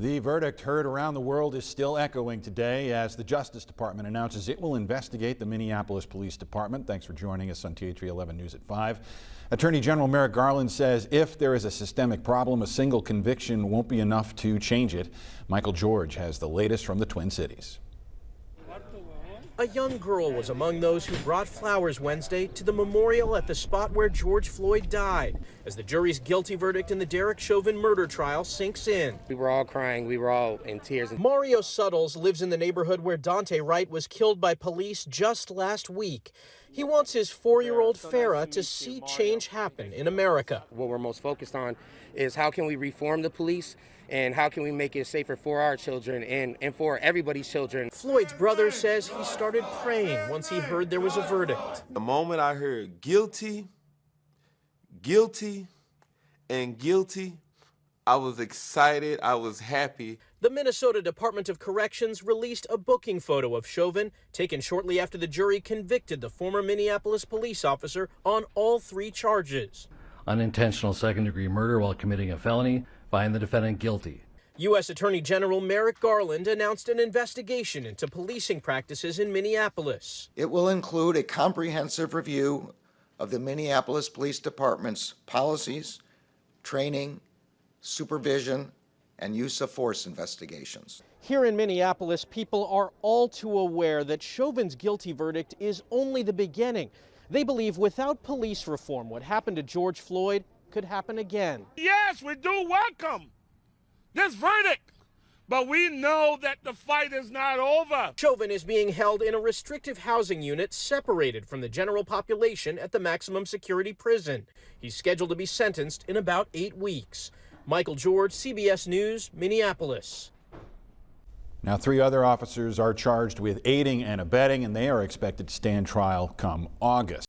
The verdict heard around the world is still echoing today as the Justice Department announces it will investigate the Minneapolis Police Department. Thanks for joining us on TA3 11 News at 5. Attorney General Merrick Garland says if there is a systemic problem, a single conviction won't be enough to change it. Michael George has the latest from the Twin Cities. A young girl was among those who brought flowers Wednesday to the memorial at the spot where George Floyd died, as the jury's guilty verdict in the Derek Chauvin murder trial sinks in. We were all crying. We were all in tears. Mario Suttles lives in the neighborhood where Dante Wright was killed by police just last week. He wants his 4-year-old Farah to see change happen in America. What we're most focused on is how can we reform the police and how can we make it safer for our children and for everybody's children. Floyd's brother says he started praying once he heard there was a verdict. The moment I heard guilty, guilty, and guilty, I was excited, I was happy. The Minnesota Department of Corrections released a booking photo of Chauvin, taken shortly after the jury convicted the former Minneapolis police officer on all 3 charges. Unintentional second-degree murder while committing a felony, find the defendant guilty. U.S. Attorney General Merrick Garland announced an investigation into policing practices in Minneapolis. It will include a comprehensive review of the Minneapolis Police Department's policies, training, supervision, and use of force investigations. Here in Minneapolis, people are all too aware that Chauvin's guilty verdict is only the beginning. They believe without police reform, what happened to George Floyd could happen again. Yes, we do welcome this verdict, but we know that the fight is not over. Chauvin is being held in a restrictive housing unit separated from the general population at the maximum security prison. He's scheduled to be sentenced in about 8 weeks. Michael George, CBS News, Minneapolis. Now, 3 other officers are charged with aiding and abetting, and they are expected to stand trial come August.